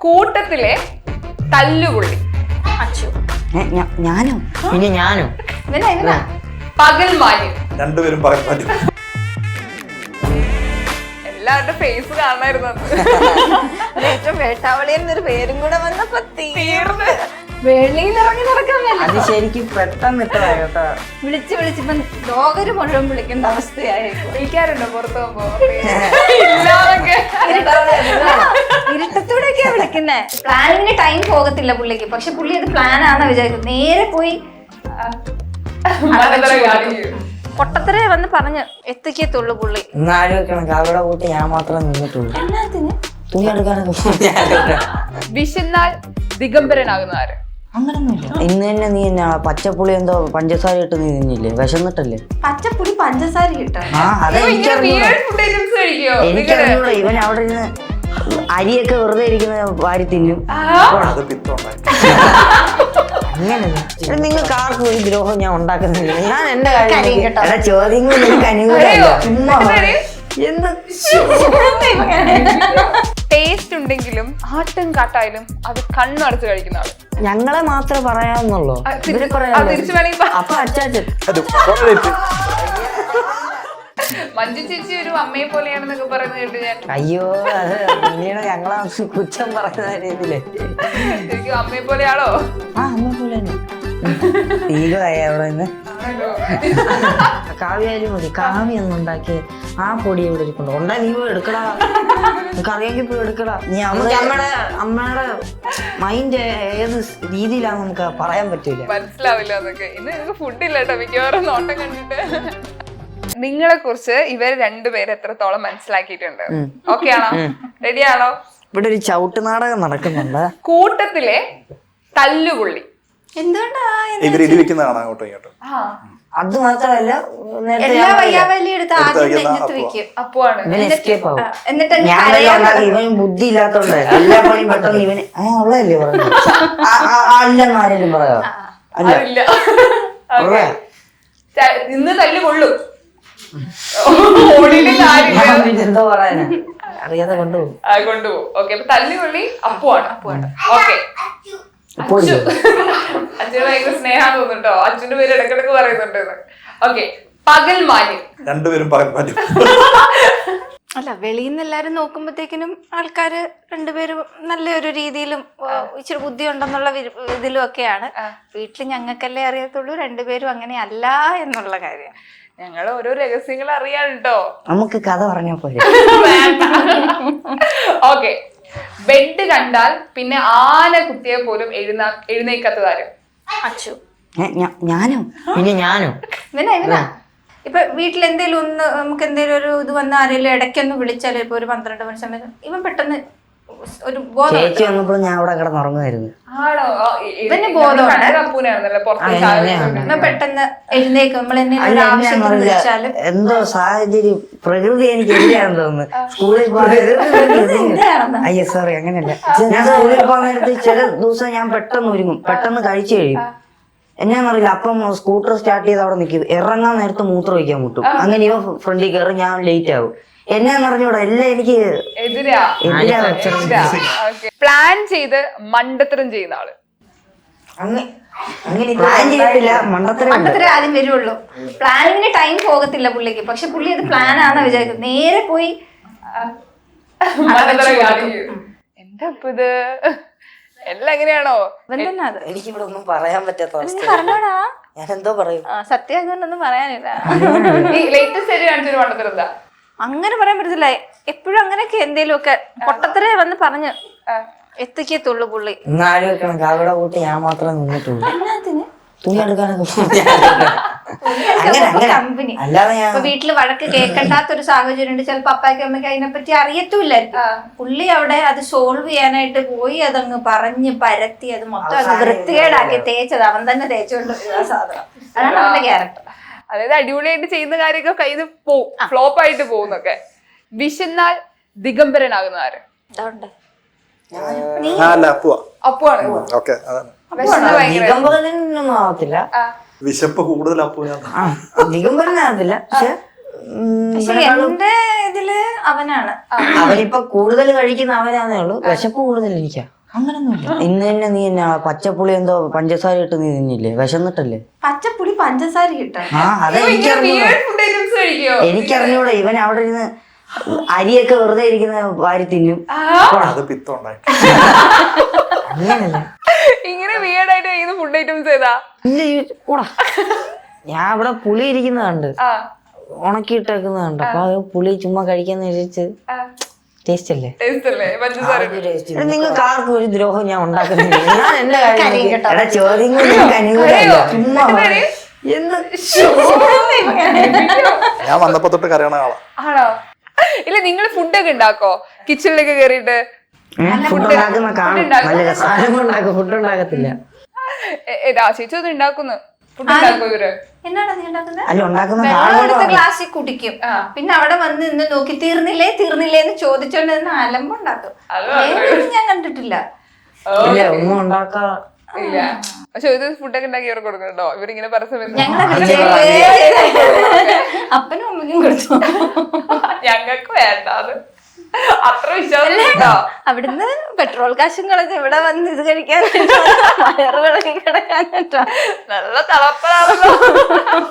കൂട്ടത്തിലെ തല്ലുപുള്ളി. അച്ചു. ഞാനോ? പിന്നെ ഞാനോ? പകൽ മാന്യം. രണ്ടുപേരും പകൽ മാന്യം. എല്ലാവരുടെ ഫേസ് കാണായിരുന്നു. ഏറ്റവും വേട്ടാവളി എന്നൊരു പേരും കൂടെ വന്നപ്പോ തീർന്ന് വെളിയിൽ ഇറങ്ങി നടക്കാൻ അത് ശരിക്കും പെട്ടെന്ന് ഇട്ടതാ കേട്ടോ. വിളിച്ചിപ്പം ലോകര് മുഴുവൻ വിളിക്കേണ്ട അവസ്ഥയായി. വിളിക്കാറുണ്ടോ പുറത്ത് പോകുമ്പോ? ഇല്ലാതൊക്കെ ഇരുട്ടത്തൂടെയൊക്കെയാ വിളിക്കുന്നേ. പ്ലാനിങ്ങിന് ടൈം പോകത്തില്ല പുള്ളിക്ക്. പക്ഷെ പുള്ളി അത് പ്ലാൻ ആണെന്ന് വിചാരിക്കും. നേരെ പോയി പൊട്ടത്തരെ വന്ന് പറഞ്ഞ് എത്തിക്കത്തുള്ളൂ പുള്ളി. ആലോചിക്കണം, അവിടെ കൂട്ടി ഞാൻ മാത്രം നിന്നിട്ടുള്ളൂ. എന്നാത്തിന് തുണി എടുക്കാനൊക്കെ. വിശന്നാൽ ദിഗംബരനാകുന്ന ആര്? അങ്ങനൊന്നുമില്ല. ഇന്ന് തന്നെ നീ എന്നാ പച്ചപ്പുളി എന്തോ പഞ്ചസാര ഇട്ട് നീ തിന്നില്ലേ? വിശന്നിട്ടല്ലേ? പച്ചപ്പുളി പഞ്ചസാര കിട്ടാൻ എനിക്കറിഞ്ഞൂടാ. ഇവൻ അവിടെ ഇരുന്ന് അരിയൊക്കെ വെറുതെ ഇരിക്കുന്ന വാരി തിന്നും. അത് പിത്തമുണ്ടായി. അങ്ങനല്ല, നിങ്ങൾക്ക് ആർക്കും ഒരു ദ്രോഹം ഞാൻ ഉണ്ടാക്കുന്നില്ല. ഞാൻ എന്റെ കരയും കേട്ടോ. കാര്യം ചോദ്യങ്ങൾ നിങ്ങൾക്ക് അനുകൂലമല്ല. ചുമ്മാ എന്ത് ടേസ്റ്റ് ഉണ്ടെങ്കിലും ആട്ടും കാട്ടായാലും അത് കണ്ണടച്ച് കഴിക്കുന്ന ആള്. ഞങ്ങളെ മാത്രമേ പറയാവുന്നുള്ളൂ. ഇവര് തിരിച്ചു വേണമെങ്കിൽ അപ്പൊ അച്ചാച്ചൻ മഞ്ജു ചേച്ചി ഒരു അമ്മയെ പോലെയാണെന്നൊക്കെ പറയുന്നത് കേട്ട് ഞാൻ. അയ്യോ, അത് പിന്നീട് ഞങ്ങളെ കുറ്റം പറയുന്ന രീതിയില് ശരിക്കും അമ്മയെ പോലെയാണോ? ആ അമ്മ പോലെ തന്നെ തീരുവായി അവിടെ നിന്ന്. കാവ്യായാലും മതി. കാവ്യ ഒന്നുണ്ടാക്കി ആ പൊടി ഇവിടെ ഇരിപ്പുണ്ട്. ഉണ്ടാ നീ പോയി എടുക്കടാ. കറിയെങ്കിൽ പോയി എടുക്കടാ. നീ അമ്മയുടെ മൈൻഡ് ഏത് രീതിയിലാന്ന് നമുക്ക് പറയാൻ പറ്റൂല. മനസ്സിലാവില്ല എന്നൊക്കെ. ഇന്ന് നിങ്ങൾക്ക് ഫുഡില്ല കേട്ടോ മിക്കവാറും നോട്ടം കണ്ടിട്ട്. നിങ്ങളെ കുറിച്ച് ഇവർ രണ്ടുപേരും എത്രത്തോളം മനസ്സിലാക്കിയിട്ടുണ്ട്? ഓക്കെ ആണോ? റെഡിയാണോ? ഇവിടെ ഒരു ചവിട്ട് നാടകം നടക്കുന്നുണ്ട്. കൂട്ടത്തിലെ തല്ലുപുള്ളി. എന്തുകൊണ്ടാ ഇവര് ഇടി വെക്കുന്നതാണ് അങ്ങോട്ടും ഇങ്ങോട്ടും. അത് മാത്രമല്ല, എല്ലാ വയ്യാവലി എടുത്ത് ആദ്യം നെഞ്ചത്ത് വെക്കും. അപ്പുവാണ് ഇവൻ എസ്കേപ്പ് ആവും. എന്നിട്ട് ഇവൻ ബുദ്ധി ഇല്ലാത്തോണ്ട് എല്ലാ പണിയും പെട്ടെന്ന് ഇവന് ഉള്ളതല്ലേ പറഞ്ഞു. അല്ലെന്ന് ആരെങ്കിലും പറയാ? അതില്ല. ഇന്ന് തല്ലു കൊള്ളും. എന്തോ പറയാനാ അറിയാതെ കൊണ്ടുപോകും. കൊണ്ടുപോകും. ഓക്കെ, അപ്പൊ തല്ലുകൊള്ളി അപ്പുവാണ്. ഓക്കെ, അച്ഛന് ഭയങ്കര സ്നേഹാന്ന് തോന്നുന്നുണ്ടോ? അച്ഛന്റെ പേര് ഇടക്കിടക്ക് പറയുന്നുണ്ട്. ഓക്കെ, പകൽ മാന്യം. രണ്ടുപേരും പകൽ മാന്യം. അല്ല, വെളിയിൽ നിന്ന് എല്ലാരും നോക്കുമ്പോഴത്തേക്കിനും ആൾക്കാര് രണ്ടുപേരും നല്ലൊരു രീതിയിലും ഇച്ചിരി ബുദ്ധി ഉണ്ടെന്നുള്ള ഇതിലും ഒക്കെയാണ്. വീട്ടിൽ ഞങ്ങൾക്കല്ലേ അറിയത്തുള്ളൂ രണ്ടുപേരും അങ്ങനെ അല്ല എന്നുള്ള കാര്യം. ഞങ്ങൾ ഓരോ രഹസ്യങ്ങൾ അറിയാനുണ്ടോ? നമുക്ക് കഥ പറഞ്ഞാ പോലെ. ഓക്കെ, ബെഡ് കണ്ടാൽ പിന്നെ ആന കുത്തിയെ പോലും എഴുന്നേക്കാത്തതാരും? അച്ചു. ഞാനോ? പിന്നെ ഞാനോ? ഇപ്പൊ വീട്ടിൽ എന്തേലും ഒന്ന് നമുക്ക് എന്തേലും ഒരു ഇത് വന്ന ആരെങ്കിലും ഇടയ്ക്കൊന്ന് വിളിച്ചാൽ ഇപ്പൊ ഒരു 12 മണി സമയത്ത് ഇവൻ പെട്ടെന്ന് ഒരു ചേച്ചി വന്നപ്പോൾ ഞാൻ അവിടെ കിടന്നുറങ്ങുമായിരുന്നു. ഇവന് ബോധമാണ്. പെട്ടെന്ന് എഴുന്നേക്കും. നമ്മൾ എന്തെങ്കിലും വിളിച്ചാലും എന്തോ സാഹചര്യം പ്രകൃതി എനിക്ക് എതിരാണെന്ന് തോന്നുന്നു. സ്കൂളിൽ അയ്യോ സോറി, അങ്ങനെയല്ല. ഞാൻ സ്കൂളിൽ പോകുന്ന നേരത്ത് ചില ദിവസം ഞാൻ പെട്ടെന്ന് ഒരുങ്ങും, പെട്ടെന്ന് കഴിച്ചു കഴിയും. എന്നാന്നറിയില്ല, അപ്പം സ്കൂട്ടർ സ്റ്റാർട്ട് ചെയ്ത് അവിടെ നിൽക്കും. ഇറങ്ങാൻ നേരത്ത് മൂത്രം ഒഴിക്കാൻ മുട്ടും. അങ്ങനെ ഇവ ഫ്രണ്ടിൽ കയറി ഞാൻ ലേറ്റ് ആവും. എന്നാന്നറിഞ്ഞൂടാ, എല്ലാം എനിക്ക് എതിരാ. പ്ലാൻ ചെയ്ത് മണ്ടത്തരം ചെയ്യുന്ന ആള്? അങ്ങനെ പ്ലാൻ ചെയ്തിട്ടില്ല, മണ്ടത്തരം ആദ്യം വരുള്ളൂ. പ്ലാനിങ്ങിന് ടൈം പോകത്തില്ല പുള്ളിക്ക്. പക്ഷെ പുള്ളി അത് പ്ലാൻ ആണെന്ന് വിചാരിക്കും. നേരെ പോയി എന്താ ഇപ്പൊ ഇത് എല്ലാം എങ്ങനെയാണോ? എനിക്കിവിടെ ഒന്നും പറയാൻ പറ്റാത്ത അവസ്ഥ. പറഞ്ഞോടാ, ഞാൻ എന്തോ പറയും. സത്യം അതുകൊണ്ടൊന്നും പറയാനില്ല. ലേറ്റസ്റ്റ് കാണിച്ചൊരു മണ്ടത്തരം എന്താ? അങ്ങനെ പറയാൻ പറ്റത്തില്ല. എപ്പോഴും അങ്ങനെയൊക്കെ എന്തേലും ഒക്കെ പൊട്ടത്തരെ വന്ന് പറഞ്ഞ് എത്തിക്കത്തുള്ളൂ പുള്ളി. ആലോചിക്കണം, അവിടെ കൂട്ടി ഞാൻ മാത്രം നിന്നിട്ടുള്ളൂ. തുണി എടുക്കാനൊക്കെ. കമ്പനി ഇപ്പൊ വീട്ടില് വഴക്ക് കേൾക്കണ്ടാത്തൊരു സാഹചര്യം ഉണ്ട്. ചിലപ്പോ അപ്പായ്ക്ക് അമ്മയ്ക്ക് അതിനെപ്പറ്റി അറിയത്തുമില്ലായിരിക്കും. പുള്ളി അവിടെ അത് സോൾവ് ചെയ്യാനായിട്ട് പോയി അതങ്ങ് പറഞ്ഞ് പരത്തി അത് മൊത്തം അത് വൃത്തികേടാക്കി തേച്ചത് അവൻ തന്നെ തേച്ചുകൊണ്ട് ആ സാധനം. അതാണ് അവന്റെ ക്യാരക്ടർ. അതായത് അടിപൊളിയായിട്ട് ചെയ്യുന്ന കാര്യമൊക്കെ കയ്യിൽ നിന്ന് പോവും, ഫ്ലോപ്പ് ആയിട്ട് പോകുന്നൊക്കെ. വിശന്നാൽ ദിഗംബരനാകുന്ന ആര്? അപ്പുവാണ്. ദിഗംബരനൊന്നും ആവത്തില്ല. വിശപ്പ് കൂടുതൽ ദിഗംബരനാകത്തില്ല. പക്ഷെ പക്ഷെ എന്റെ ഇതില് അവനാണ്. അവനിപ്പൊ കൂടുതൽ കഴിക്കുന്ന അവനാന്നേ ഉള്ളൂ. വിശപ്പ് കൂടുതൽ എനിക്കാ. അങ്ങനൊന്നുമില്ല. ഇന്ന് തന്നെ നീ എന്നാ പച്ചപ്പുളി എന്തോ പഞ്ചസാര ഇട്ട് നീ തിന്നില്ലേ? വിശന്നിട്ടല്ലേ? പച്ചപ്പുളി പഞ്ചസാര കിട്ടാൻ അതെ എനിക്കറിഞ്ഞൂടെ. ഇവൻ അവിടെ ഇരുന്ന് അരിയൊക്കെ വെറുതെ ഇരിക്കുന്ന വാരി തിന്നും. അത് പിത്തം ഉണ്ടായി. അങ്ങനല്ല. ഇങ്ങനെ വിയേർഡായിട്ട് കഴിക്കുന്ന ഫുഡ് ഐറ്റംസ് ഏതാ? കൂടാ ഞാൻ ഇവിടെ പുളി ഇരിക്കുന്ന കണ്ട്, ഉണക്കിയിട്ടേക്കുന്ന കണ്ട്. അപ്പൊ അത് പുളി ചുമ്മാ കഴിക്കാന്ന് വിചാരിച്ച് ടേസ്റ്റ് അല്ലേ? നിങ്ങൾക്ക് ആർക്കും ഒരു ദ്രോഹം ഞാൻ ഉണ്ടാക്കുന്നില്ല. ഞാൻ എന്റെ കാര്യം ചോദ്യങ്ങൾ ചുമ്മാ ഞാൻ വന്നപ്പോ തൊട്ട് കരയണ ആളാ. ആണോ? ഇല്ല, നിങ്ങൾ ഫുഡൊക്കെ ഉണ്ടാക്കോ കിച്ചണിലേക്ക് കേറിയിട്ട്? ഫുഡ് ഉണ്ടാക്കുന്ന കാണും. നല്ല രസം. ഫുഡ് ഉണ്ടാക്കത്തില്ല. ചേച്ചി അത് ഉണ്ടാക്കുന്നു. ഫുഡ് ഉണ്ടാക്കോ ഇവര്? എന്നാണ് നീ ഉണ്ടാക്കുന്നത്? അല്ല ഉണ്ടാക്കുന്ന വെള്ളം എടുത്ത് ഗ്ലാസ്സിൽ കുടിക്കും. പിന്നെ അവിടെ വന്ന് നിന്ന് നോക്കി തീർന്നില്ലേ എന്ന് ചോദിച്ചോണ്ട് നിന്ന് അലമ്പുണ്ടാക്കും. വേറൊന്നും ഞാൻ കണ്ടിട്ടില്ല. ഇല്ല ഒന്നും ഉണ്ടാക്കാ ഇല്ല. പക്ഷെ ഇത് ഫുഡൊക്കെ ഉണ്ടാക്കി ഇവർക്ക് കൊടുക്കുന്നുണ്ടോ? ഇവരിങ്ങനെ പറഞ്ഞ സമയത്ത് അപ്പനും അമ്മയ്ക്കും കൊടുത്തു. ഞങ്ങൾക്ക് വേണ്ട അത്. അത്ര വിശ്വാസം. അവിടുന്ന് പെട്രോൾ കാശും കളഞ്ഞ് ഇവിടെ വന്ന് ഇത് കഴിക്കാൻ വയറുകളൊക്കെ കിടക്കാനിട്ടോ. നല്ല തളപ്പലാണല്ലോ.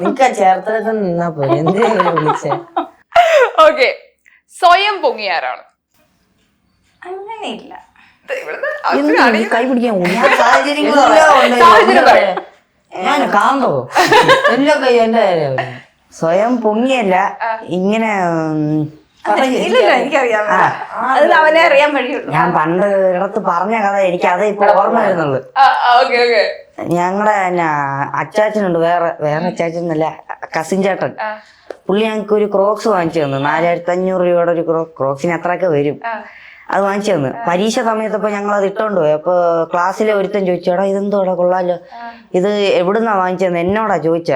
നിനക്ക് ചേർത്തലൊക്കെ നിന്നാ പോലെ എന്തിനാ വിളിച്ചേ? ഓക്കെ, സ്വയം പൊങ്ങിയാരാണ്? അങ്ങനെയില്ല. കൈ പിടിക്കാൻ ഞാൻ കാന്തോ എല്ലാ കൈ എന്റെ സ്വയം പൊങ്ങിയല്ല. ഇങ്ങനെ എനിക്കറിയാം. അത് അവനെ അറിയാൻ വഴിയുള്ളൂ. ഞാൻ പണ്ട് ഇടത്ത് പറഞ്ഞ കഥ എനിക്ക് അത് ഇപ്പൊ ഓർമ്മ വരുന്നുള്ളു. ഞങ്ങളുടെ അച്ചാച്ചനുണ്ട്, വേറെ അച്ചാച്ചനല്ല, കസിൻ ചേട്ടൻ. പുള്ളി ഞങ്ങൾക്ക് ഒരു ക്രോക്സ് വാങ്ങിച്ചു തന്നു. 4500 രൂപയുടെ ഒരു ക്രോക്സിന് അത്രയൊക്കെ വരും. അത് വാങ്ങിച്ചു തന്നു. പരീക്ഷ സമയത്തപ്പോ ഞങ്ങൾ അത് ഇട്ടോണ്ട് പോയി. അപ്പൊ ക്ലാസ്സിലെ ഒരുത്തൻ ചോദിച്ചോടാ ഇതെന്തോടാ കൊള്ളാലോ, ഇത് എവിടുന്നാ വാങ്ങിച്ചതെന്ന് എന്നോടാ ചോദിച്ച.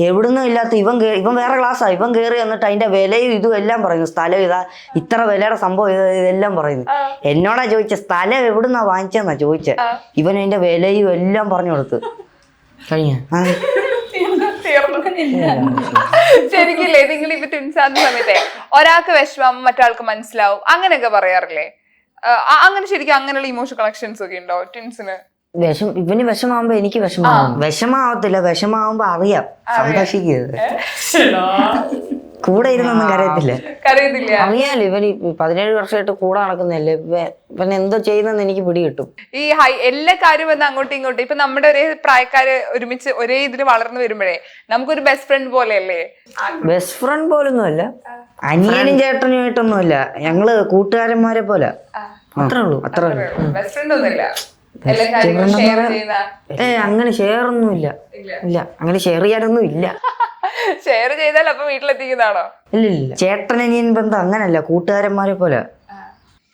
എവിടുന്നും ഇല്ലാത്ത ഇവൻ വേറെ ക്ലാസ്സാ. ഇവൻ കയറി വന്നിട്ട് അതിന്റെ വിലയും ഇതും എല്ലാം പറയുന്നു. സ്ഥലം ഇതാ, ഇത്ര വിലയുടെ സംഭവം ഇതെല്ലാം പറയുന്നു. എന്നോടാ ചോദിച്ച സ്ഥലം എവിടുന്നാ വാങ്ങിച്ചെന്നാ ചോദിച്ച. ഇവൻ അതിന്റെ വിലയും എല്ലാം പറഞ്ഞു കൊടുത്തു. കഴിഞ്ഞ ശരിക്കില്ലേ, നിങ്ങൾ ഇപ്പൊ ട്വിൻസ് ആകുന്ന സമയത്തെ ഒരാൾക്ക് വിഷമം മറ്റാൾക്ക് മനസ്സിലാവും അങ്ങനെയൊക്കെ പറയാറില്ലേ? അങ്ങനെ ശരിക്കും അങ്ങനെയുള്ള ഇമോഷണൽ കണക്ഷൻസ് ഒക്കെ ഉണ്ടോ ട്വിൻസിന്? ഇവന് വിഷമാവുമ്പോ എനിക്ക് വിഷമാവത്തില്ല. വിഷമാവുമ്പോ അറിയാം, സന്തോഷിക്കരുത്. കൂടെ ഇരുന്നൊന്നും കരയത്തില്ല. അറിയാലോ ഇവന് 17 വർഷമായിട്ട് കൂടെ നടക്കുന്നതല്ലേ. ഇവൻ എന്തോ ചെയ്യുന്നെന്ന് എനിക്ക് പിടികിട്ടും. ഈ എല്ലാ കാര്യവും വന്ന് അങ്ങോട്ടും ഇങ്ങോട്ടും ഇപ്പൊ നമ്മുടെ ഒരേ പ്രായക്കാര് ഒരുമിച്ച് ഒരേ ഇതിൽ വളർന്നു വരുമ്പോഴേ നമുക്കൊരു ബെസ്റ്റ് ഫ്രണ്ട് പോലെയല്ലേ? ബെസ്റ്റ് ഫ്രണ്ട് പോലൊന്നും അല്ല, അനിയനും ചേട്ടനുമായിട്ടൊന്നുമല്ല. ഞങ്ങള് കൂട്ടുകാരന്മാരെ പോലെ. അത്രേ ഉള്ളൂ. ബെസ്റ്റ് ഫ്രണ്ട് ഒന്നുമില്ല. അങ്ങനെ ഷെയർ ഒന്നും ഇല്ല. അങ്ങനെ ഷെയർ ചെയ്യാനൊന്നും ഇല്ല. ഷെയർ ചെയ്താൽ അപ്പൊ വീട്ടിലെത്തിക്കുന്നതാണോ? ഇല്ല. ചേട്ടനനിയൻ ബന്ധം അങ്ങനല്ല, കൂട്ടുകാരന്മാരെ പോലെ.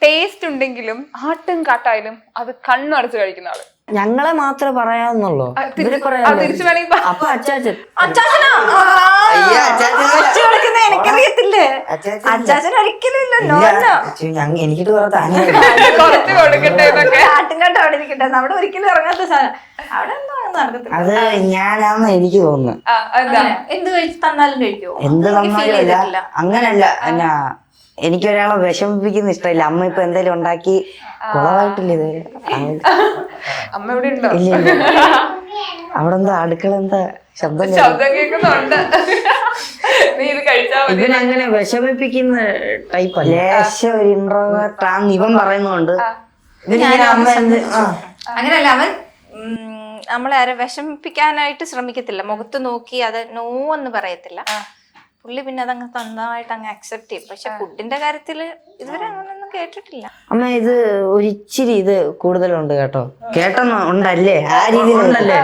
ടേസ്റ്റ് ഉണ്ടെങ്കിലും ആട്ടും കാട്ടായാലും അത് കണ്ണടച്ച് കഴിക്കുന്ന ആള്. ഞങ്ങളെ മാത്രമേ പറയാവുന്നുള്ളൂ. അപ്പൊ അച്ചാച്ചൻ എനിക്കറിയത്തില്ലേ? അച്ചാച്ചൻ ഒരിക്കലും എനിക്കിട്ട് കുറച്ച് കൊടുക്കട്ടെ എന്നൊക്കെ. ആട്ടുംകാട്ടം അവിടെ ഇരിക്കട്ടെ, അവിടെ ഒരിക്കലും ഇറങ്ങാത്ത സാധനം. അവിടെ എന്തോ നടക്കത്തില്ല. അത് ഞാനാന്ന് എനിക്ക് തോന്നുന്നു. എന്ത് തന്നാലും കഴിക്കുമോ? എന്ത് തന്നാലും അങ്ങനല്ല. എന്നാ എനിക്കൊരാളെ വിഷമിപ്പിക്കുന്ന ഇഷ്ടമില്ല. അമ്മ ഇപ്പൊ എന്തെങ്കിലും ഉണ്ടാക്കി കുളമായിട്ടില്ല ഇതുവരെ. അമ്മ ഇവിടെ ഉണ്ടോ? അവിടെ എന്താ അടുക്കള എന്താ ശബ്ദം കേൾക്കുന്നുണ്ട്. നീ ഇത് കഴിച്ചാ മതി. ഇവനങ്ങനെ വിഷമിപ്പിക്കുന്ന ടൈപ്പ് അല്ല. ലേശം ഒരു ഇൻട്രോവേർട്ടാന്ന് ഇവൻ പറയുന്നുണ്ട്. അങ്ങനല്ല, അവൻ നമ്മളെ ആരെ വിഷമിപ്പിക്കാനായിട്ട് ശ്രമിക്കത്തില്ല. മുഖത്ത് നോക്കി അത് നോ എന്ന് പറയത്തില്ല. പുള്ളി പിന്നെ അതങ്ങ് സ്വന്തമായിട്ട് അങ്ങ് അക്സെപ്റ്റ് ചെയ്യും. പക്ഷെ ഫുഡിന്റെ കാര്യത്തില് ഇതുവരെ അങ്ങനെയൊന്നും കേട്ടിട്ടില്ല. അമ്മ ഇത് ഒരിച്ചിരി ഇത് കൂടുതലുണ്ട് കേട്ടോ. കേട്ടെന്നോ ഉണ്ടല്ലേ? ആ രീതിയിലുണ്ടല്ലേ?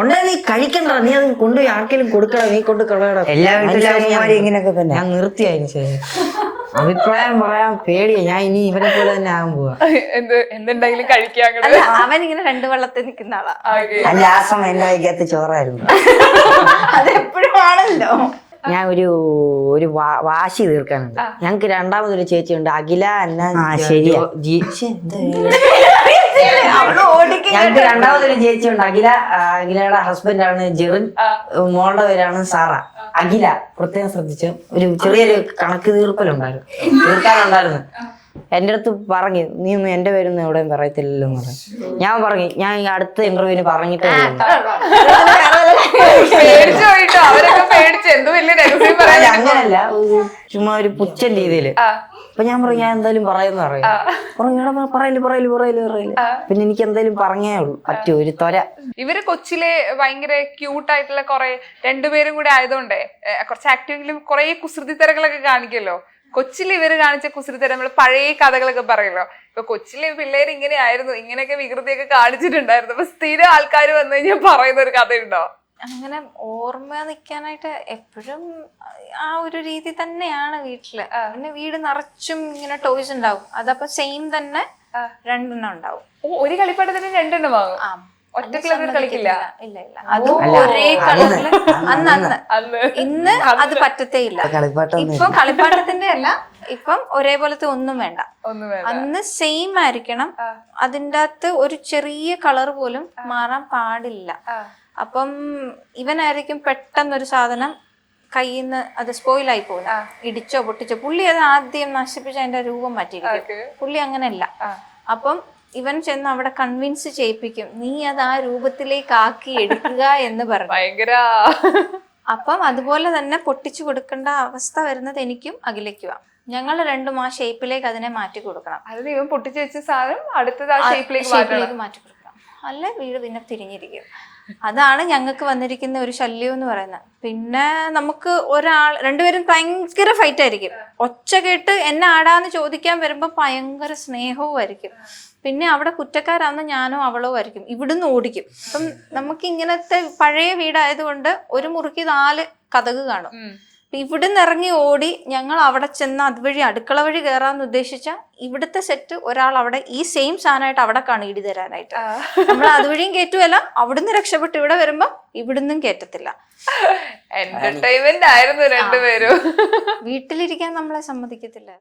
ഉണ്ടേ നീ കഴിക്കണ്ട, നീ അത് കൊണ്ടുപോയി ആർക്കെങ്കിലും കൊടുക്കണം, നീ കൊണ്ട് കളയടാ. എല്ലാ വീട്ടിലും ഇങ്ങനെയൊക്കെ തന്നെ. ഞാൻ നിർത്തിയായിരുന്നു ശരി. അഭിപ്രായം പറയാൻ പേടിയാ. ഞാൻ ഇനി ഇവരെ പോലെ തന്നെ ആകാൻ പോവാ. എന്തുണ്ടെങ്കിലും കഴിക്കാൻ. അവൻ ഇങ്ങനെ 2 വെള്ളത്തിൽ നിൽക്കുന്ന ആളാ. അല്ല, ആ സമയം എന്റെ വൈകാത്ത ചോറായിരുന്നു. അതെപ്പോഴും ആണല്ലോ. ഞാൻ ഒരു വാശി തീർക്കാനുണ്ട്. ഞങ്ങക്ക് രണ്ടാമതൊരു ചേച്ചിയുണ്ട്, അഖില. എന്നാ ശരിയാ. ഞങ്ങൾക്ക് രണ്ടാമതൊരു ചേച്ചിയുണ്ട് അഖില. അഖിലയുടെ ഹസ്ബൻഡാണ് ജെറിൻ. മോളുടെ പേരാണ് സാറ. അഖില പ്രത്യേകം ശ്രദ്ധിച്ചു. ഒരു ചെറിയൊരു കണക്ക് തീർക്കാനുണ്ടായിരുന്നു. എന്റെ അടുത്ത് പറഞ്ഞു, നീ ഒന്നും എന്റെ പേരൊന്നും എവിടെയും പറയത്തില്ലല്ലോ എന്ന് പറഞ്ഞു. ഞാൻ പറഞ്ഞു, ഞാൻ ഈ അടുത്ത ഇന്റർവ്യൂവിന് പറഞ്ഞിട്ടേ ഉള്ളൂ. പേടിച്ചു പോയിട്ടോ, അവരൊക്കെ പേടിച്ചു. എന്ത് വലിയ രഹസ്യം പറയാൻ. അങ്ങനല്ല, ചുമ്മാ ഒരു പുച്ഛൻ രീതിയില്. അപ്പൊ ഞാൻ പറഞ്ഞു, ഞാൻ എന്തായാലും പറയുന്ന പറയില്ല. പിന്നെ എനിക്ക് എന്തായാലും പറഞ്ഞേ ഉള്ളൂ പറ്റൂ, ഒരു തൊര. ഇവര് കൊച്ചിലെ ഭയങ്കര ക്യൂട്ടായിട്ടുള്ള കുറെ രണ്ടുപേരും കൂടെ ആയതുകൊണ്ടേ കുറച്ച് ആക്ടിവിറ്റിയിലും കുറെ കുസൃതിത്തരങ്ങളൊക്കെ കാണിക്കല്ലോ. കൊച്ചിൽ ഇവര് കാണിച്ച കുസൃതിത്തരം നമ്മള് പഴയ കഥകളൊക്കെ പറയല്ലോ. ഇപ്പൊ കൊച്ചിലെ പിള്ളേര് ഇങ്ങനെ ആയിരുന്നു, ഇങ്ങനെയൊക്കെ വികൃതിയൊക്കെ കാണിച്ചിട്ടുണ്ടായിരുന്നു. അപ്പൊ സ്ഥിരം ആൾക്കാർ വന്നു കഴിഞ്ഞാൽ പറയുന്ന ഒരു കഥയുണ്ടോ? അങ്ങനെ ഓർമ്മ നിൽക്കാനായിട്ട് എപ്പോഴും ആ ഒരു രീതി തന്നെയാണ് വീട്ടില്. പിന്നെ വീട് നിറച്ചും ഇങ്ങനെ ടോയ്സ് ഉണ്ടാവും. അതപ്പോ സെയിം തന്നെ രണ്ടെണ്ണം ഉണ്ടാവും. ഒരു കളിപ്പാട്ടത്തിന് രണ്ടെണ്ണം വാങ്ങും. ഒറ്റ കളറിൽ കളിക്കില്ല. ഇല്ല അതും ഒരേ കളറില് അന്ന്. ഇന്ന് അത് പറ്റത്തേ ഇല്ല. ഇപ്പൊ കളിപ്പാട്ടത്തിന്റെ അല്ല, ഇപ്പം ഒരേപോലത്തെ ഒന്നും വേണ്ട. അന്ന് സെയിം ആയിരിക്കണം. അതിൻ്റെ അകത്ത് ഒരു ചെറിയ കളർ പോലും മാറാൻ പാടില്ല. അപ്പം ഇവനായിരിക്കും പെട്ടെന്നൊരു സാധനം കയ്യിൽ നിന്ന് അത് സ്പോയിലായി പോകും, ഇടിച്ചോ പൊട്ടിച്ചോ. പുള്ളി അത് ആദ്യം നശിപ്പിച്ച് അതിന്റെ രൂപം മാറ്റിയിരിക്കും. പുള്ളി അങ്ങനെയല്ല. അപ്പം ഇവൻ ചെന്ന് അവിടെ കൺവിൻസ് ചെയ്യിപ്പിക്കും, നീ അത് ആ രൂപത്തിലേക്ക് ആക്കി എടുക്കുക എന്ന് പറഞ്ഞു. ഭയങ്കര. അപ്പം അതുപോലെ തന്നെ പൊട്ടിച്ചു കൊടുക്കേണ്ട അവസ്ഥ വരുന്നത് എനിക്കും അഖിലയ്ക്കുവാ. ഞങ്ങൾ രണ്ടും ആ ഷേപ്പിലേക്ക് അതിനെ മാറ്റി കൊടുക്കണം. അത് ഇവൻ പൊട്ടിച്ചു വെച്ച സാധനം അടുത്തത് ആ ഷേപ്പിലേക്ക് മാറ്റി കൊടുക്കണം. അല്ലെ വീട് പിന്നെ തിരിഞ്ഞിരിക്കും. അതാണ് ഞങ്ങൾക്ക് വന്നിരിക്കുന്ന ഒരു ശല്യം എന്ന് പറയുന്നത്. പിന്നെ നമുക്ക് രണ്ടുപേരും ഭയങ്കര ഫൈറ്റ് ആയിരിക്കും. ഒച്ച കേട്ട് എന്നെ ആടാന്ന് ചോദിക്കാൻ വരുമ്പോ ഭയങ്കര സ്നേഹവും ആയിരിക്കും. പിന്നെ അവിടെ കുറ്റക്കാരാവുന്ന ഞാനോ അവളോ ആയിരിക്കും. ഇവിടുന്ന് ഓടിക്കും. അപ്പം നമുക്ക് ഇങ്ങനത്തെ പഴയ വീടായതുകൊണ്ട് ഒരു മുറിക്ക് 4 കതക് കാണും. ഇവിടുന്ന് ഇറങ്ങി ഓടി ഞങ്ങൾ അവിടെ ചെന്ന് അതുവഴി അടുക്കള വഴി കയറാന്ന് ഉദ്ദേശിച്ച ഇവിടുത്തെ സെറ്റ് ഒരാൾ അവിടെ ഈ സെയിം സാധനമായിട്ട് അവിടെ കാണും ഇടി തരാനായിട്ട്. നമ്മൾ അതുവഴിയും കയറ്റുമല്ല, അവിടുന്ന് രക്ഷപ്പെട്ട് ഇവിടെ വരുമ്പോ ഇവിടുന്നും കയറ്റത്തില്ല. എന്റർടൈൻമെന്റ് ആയിരുന്നു രണ്ടുപേരും. വീട്ടിലിരിക്കാൻ നമ്മളെ സമ്മതിക്കത്തില്ല.